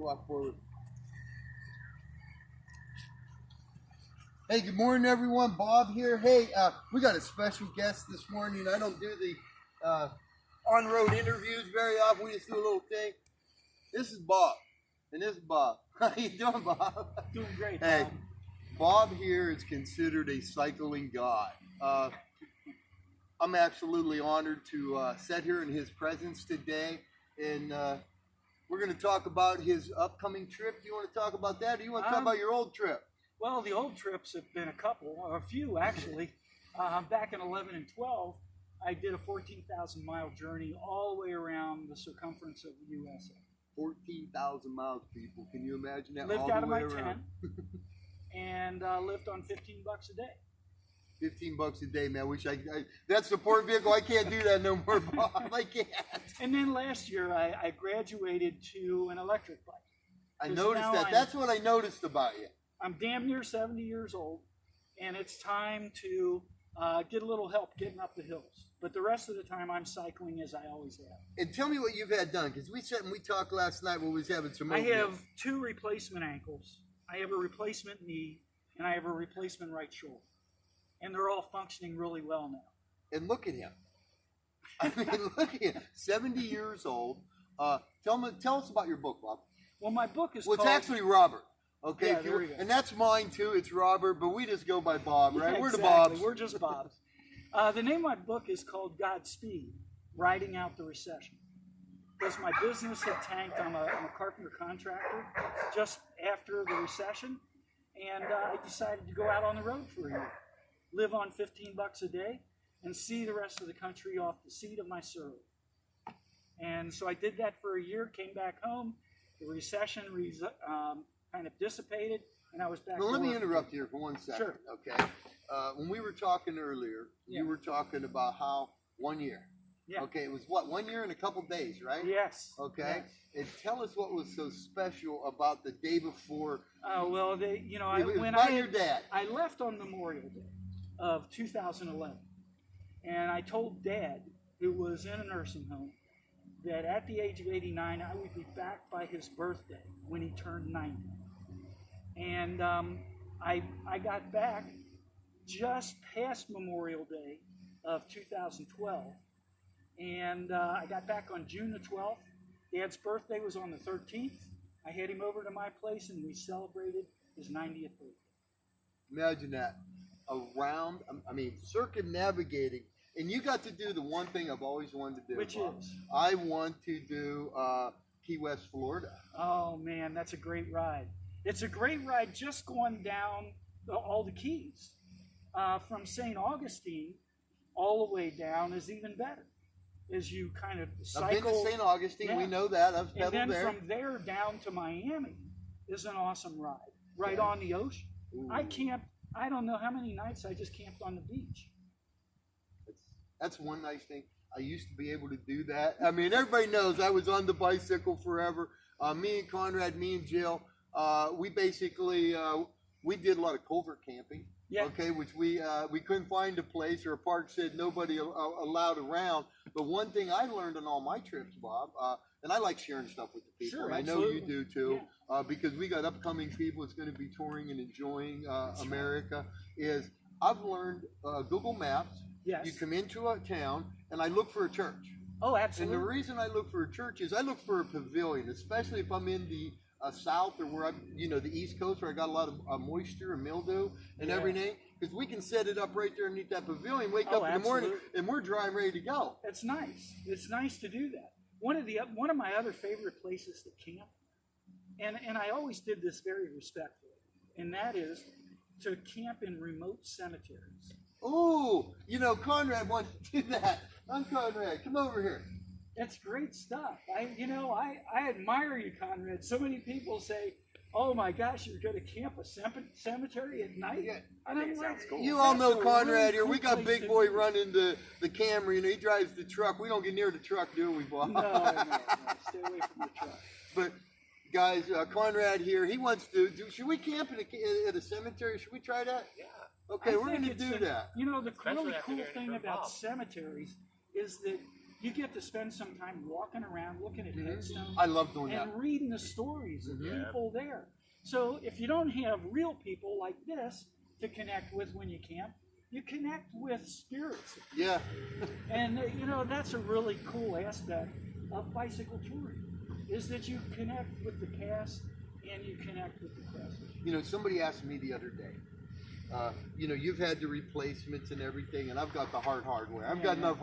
walk forward. Hey, good morning, everyone. Bob here. Hey, we got a special guest this morning. I don't do the on-road interviews very often. We just do a little thing. This is Bob, and this is Bob. How you doing, Bob? Doing great, Hey, Bob. Bob here is considered a cycling god. I'm absolutely honored to sit here in his presence today, and we're going to talk about his upcoming trip. Do you want to talk about that, or do you want to talk about your old trip? Well, the old trips have been a few actually. Back in 11 and 12, I did a 14,000 mile journey all the way around the circumference of the USA. 14,000 miles, people. Can you imagine that? Lived all out the of way my around? tent and lived on $15 a day. $15 a day, man. That's support vehicle. I can't do that no more, Bob. I can't. And then last year, I graduated to an electric bike. I noticed that. That's what I noticed about you. I'm damn near 70 years old, and it's time to get a little help getting up the hills. But the rest of the time, I'm cycling as I always have. And tell me what you've had done, because we sat and we talked last night when we was having some. I have 2 replacement ankles. I have a replacement knee, and I have a replacement right shoulder. And they're all functioning really well now. And look at him. I mean, look at him. 70 years old. Tell us about your book, Bob. Well, my book is Well, called... it's actually Robert. Okay, Yeah, there we go. And that's mine too. It's Robert, but we just go by Bob, right? Yeah, We're the exactly. Bobs. We're just Bobs. The name of my book is called Godspeed, Riding Out the Recession. Because my business had tanked. I'm a carpenter contractor just after the recession. And I decided to go out on the road for a year. Live on $15 a day and see the rest of the country off the seat of my Surrey. And so I did that for a year, came back home. The recession kind of dissipated, and I was back. Now, let me interrupt here for 1 second, Sure. okay? When we were talking earlier, Yeah. you were talking about how 1 year. Yeah. Okay, it was what, 1 year and a couple days, right? Yes. Okay. Yes. And tell us what was so special about the day before. Oh well, It was when by your dad. I left on Memorial Day of 2011, and I told Dad, who was in a nursing home, that at the age of 89, I would be back by his birthday when he turned 90. And I got back just past Memorial Day of 2012, and I got back on June the 12th. Dad's birthday was on the 13th. I had him over to my place, and we celebrated his 90th birthday. Imagine that. Circumnavigating. And you got to do the one thing I've always wanted to do. Which Bob. is? I want to do Key West, Florida. Oh, man, that's a great ride. It's a great ride just going down all the Keys. From St. Augustine all the way down is even better. As you kind of cycle. I've been to St. Augustine. Yeah. We know that. I've pedaled And then there. from there down to Miami is an awesome ride. Right Yeah. on the ocean. Ooh. I don't know how many nights I just camped on the beach. That's one nice thing. I used to be able to do that. I mean, everybody knows I was on the bicycle forever. Me and Conrad, me and Jill, we basically we did a lot of covert camping. Yeah. Okay, which we couldn't find a place, or a park said nobody allowed around. But one thing I learned on all my trips, Bob, and I like sharing stuff with the people. Sure, and I know you absolutely. do too, Yeah. because we got upcoming people that's going to be touring and enjoying That's right. America. Is I've learned Google Maps. Yes. You come into a town, and I look for a church. Oh, And absolutely. the reason I look for a church is I look for a pavilion, especially if I'm in the south, or where I'm, the East Coast, where I got a lot of moisture and mildew and Yeah. everything. Because we can set it up right there underneath that pavilion, wake Oh, up in the morning, absolutely. and we're dry and ready to go. It's nice. It's nice to do that. One of my other favorite places to camp, and I always did this very respectfully, and that is to camp in remote cemeteries. Ooh, Conrad wants to do that. I'm Conrad. Come over here. That's great stuff. I admire you, Conrad. So many people say, "Oh my gosh, you're going to camp a cemetery at night?" Yeah, And I'm like, You all know "That's a Conrad really here. We cool got place Big to Boy be." running the camera. He drives the truck. We don't get near the truck, do we, Bob? No, stay away from the truck. But guys, Conrad here, he wants to do. Should we camp at a cemetery? Should we try that? Yeah. Okay, I we're think going to it's do that. The Especially really after cool getting thing from about Bob. cemeteries is that you get to spend some time walking around, looking at headstones, I love doing that. and reading the stories of people there. So if you don't have real people like this to connect with when you camp, you connect with spirits. Yeah. And you know, that's a really cool aspect of bicycle touring, is that you connect with the past and you connect with the present. You know, somebody asked me the other day, you know, you've had the replacements and everything, and I've got the hard hardware. I've got enough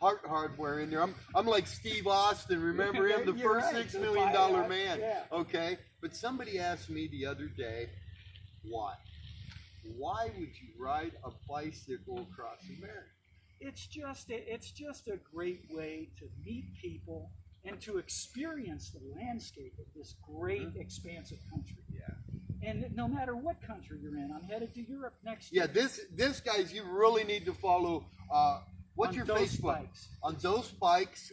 hardware in there. I'm like Steve Austin. Remember him, the You're first right, $6 the million pilot, man? yeah. Okay. But somebody asked me the other day, why? Why would you ride a bicycle across America? It's just a great way to meet people and to experience the landscape of this great expansive country. Yeah. And no matter what country you're in, I'm headed to Europe next year. Yeah, this guys, you really need to follow. What's On your Those Facebook? Bikes. On Those Bikes.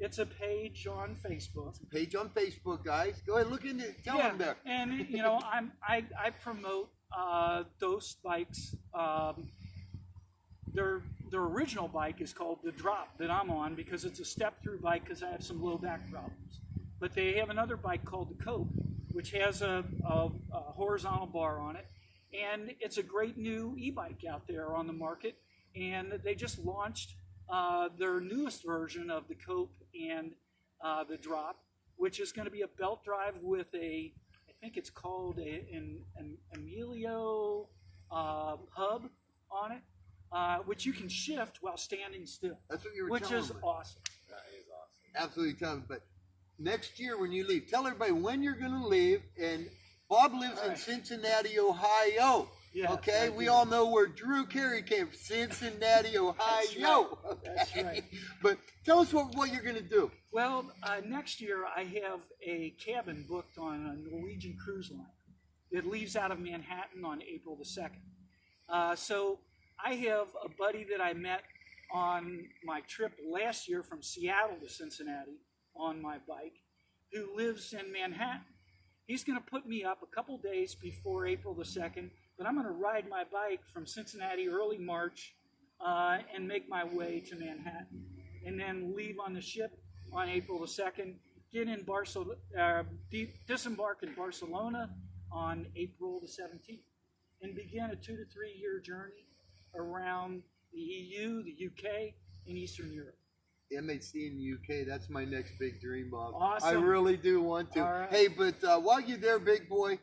It's a page on Facebook. Page on Facebook, guys. Go ahead, look into it. Tell them there. And you know, I promote Those Bikes. Their original bike is called the Drop that I'm on because it's a step-through bike because I have some low back problems. But they have another bike called the Cope, which has a horizontal bar on it, and it's a great new e-bike out there on the market. And they just launched their newest version of the Cope and the Drop, which is going to be a belt drive with I think it's called an Emilio hub on it, which you can shift while standing still. That's what you were which telling is me. awesome. That is awesome. Absolutely tell them. But next year when you leave, tell everybody when you're going to leave. And Bob lives in Cincinnati, Ohio. Yes, okay, I we do. all know where Drew Carey came from, Cincinnati, Ohio. That's right. But tell us what you're going to do. Well, next year I have a cabin booked on a Norwegian cruise line that leaves out of Manhattan on April the 2nd. So I have a buddy that I met on my trip last year from Seattle to Cincinnati on my bike who lives in Manhattan. He's going to put me up a couple days before April the 2nd, but I'm going to ride my bike from Cincinnati early March and make my way to Manhattan, and then leave on the ship on April the 2nd, disembark in Barcelona on April the 17th, and begin a 2 to 3 year journey around the EU, the UK, and Eastern Europe. MHC in the UK, that's my next big dream, Bob. Awesome. I really do want to. All right. Hey, but while you're there, big boy,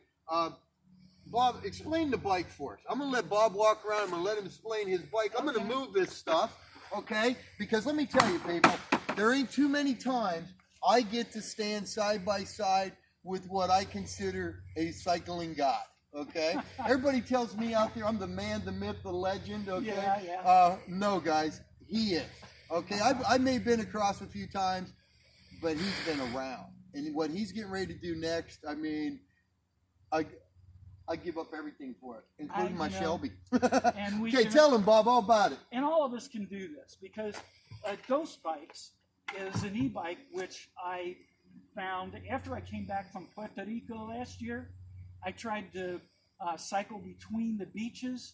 Bob, explain the bike for us. I'm going to let Bob walk around. I'm going to let him explain his bike. I'm going to move this stuff, okay? Because let me tell you, people, there ain't too many times I get to stand side by side with what I consider a cycling god, okay? Everybody tells me out there I'm the man, the myth, the legend, okay? Yeah. No, guys, he is. Okay, I may have been across a few times, but he's been around. And what he's getting ready to do next, I mean, I give up everything for it, including my Shelby. And we Okay, can- tell him, Bob, all about it. And all of us can do this because Ghost Bikes is an e-bike which I found after I came back from Puerto Rico last year. I tried to cycle between the beaches,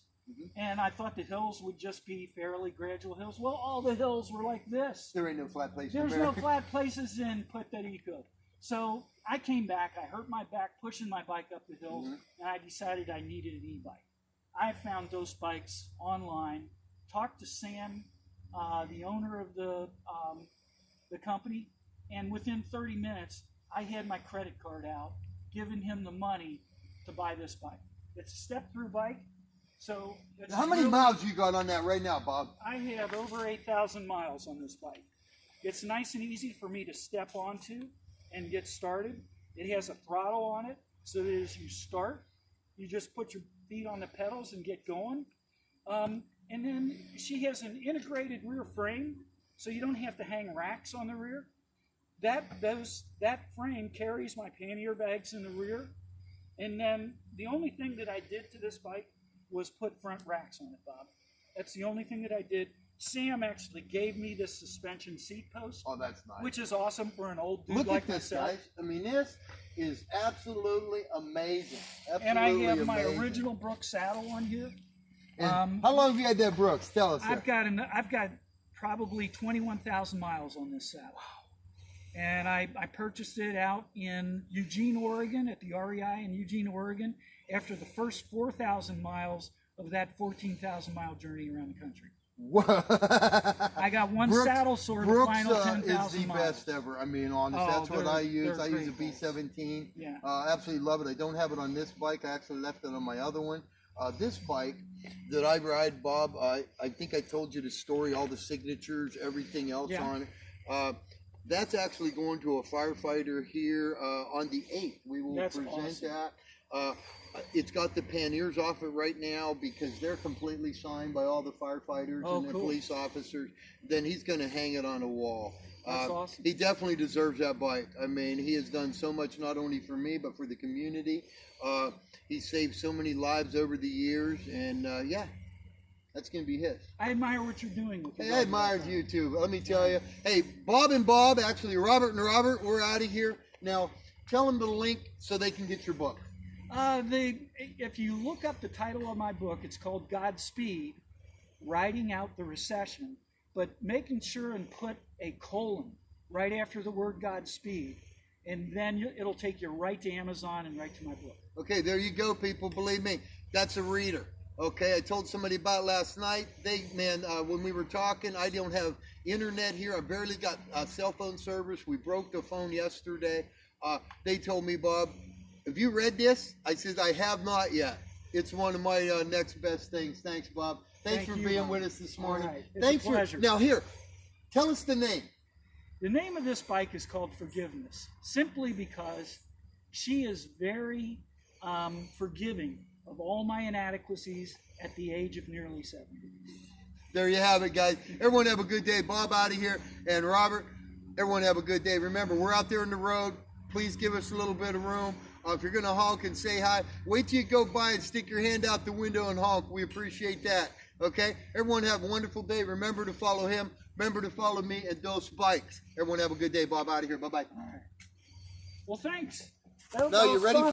and I thought the hills would just be fairly gradual hills. Well, all the hills were like this. There ain't no flat place in There's no America. flat places in Puerto Rico. So I came back, I hurt my back pushing my bike up the hills, and I decided I needed an e-bike. I found those bikes online, talked to Sam, the owner of the company, and within 30 minutes, I had my credit card out, giving him the money to buy this bike. It's a step-through bike, so it's How many really- miles you got on that right now, Bob? I have over 8,000 miles on this bike. It's nice and easy for me to step onto and get started. It has a throttle on it, so that as you start, you just put your feet on the pedals and get going. And then she has an integrated rear frame, so you don't have to hang racks on the rear. That frame carries my pannier bags in the rear. And then the only thing that I did to this bike was put front racks on it, Bob. That's the only thing that I did. Sam actually gave me this suspension seat post, Oh, that's nice. which is awesome for an old dude Look like at this, myself. guys. I mean, this is absolutely amazing. Absolutely And I have my amazing. original Brooks saddle on here. And how long have you had that, Brooks? Tell us. I've got probably 21,000 miles on this saddle. And I purchased it out in Eugene, Oregon, at the REI in Eugene, Oregon, after the first 4,000 miles of that 14,000 mile journey around the country. I got one saddle sore the final 10,000 is the miles. best ever. I mean, honest, that's what I use. I use a B17. Yeah. Absolutely love it. I don't have it on this bike. I actually left it on my other one. This bike that I ride, Bob, I think I told you the story, all the signatures, everything else on it. That's actually going to a firefighter here on the 8th. We will present that. It's got the panniers off it right now because they're completely signed by all the firefighters and the police officers. Then he's going to hang it on a wall. That's awesome. He definitely deserves that bike. I mean, he has done so much, not only for me, but for the community. He saved so many lives over the years, and yeah, that's going to be his. I admire what you're doing with it. Hey, I admired you too, but let me tell you. Hey, Bob and Bob, actually Robert and Robert, we're out of here. Now, tell them the link so they can get your book. If you look up the title of my book, it's called Godspeed, Riding Out the Recession, but making sure and put a colon right after the word Godspeed, and then it'll take you right to Amazon and right to my book. Okay, there you go, people. Believe me, that's a reader. Okay, I told somebody about it last night. When we were talking, I don't have internet here. I barely got cell phone service. We broke the phone yesterday. They told me, Bob, have you read this? I said, I have not yet. It's one of my next best things. Thanks, Bob. Thanks for being with us this morning. All right. It's Thanks a pleasure. Now here, tell us the name. The name of this bike is called Forgiveness, simply because she is very forgiving of all my inadequacies at the age of nearly 70. There you have it, guys. Everyone have a good day. Bob out of here, and Robert, everyone have a good day. Remember, we're out there on the road. Please give us a little bit of room. If you're going to honk and say hi, wait till you go by and stick your hand out the window and honk. We appreciate that. Okay? Everyone have a wonderful day. Remember to follow him. Remember to follow me and Dos Bikes. Everyone have a good day. Bob out of here. Bye-bye. All right. Well, thanks. No, you ready?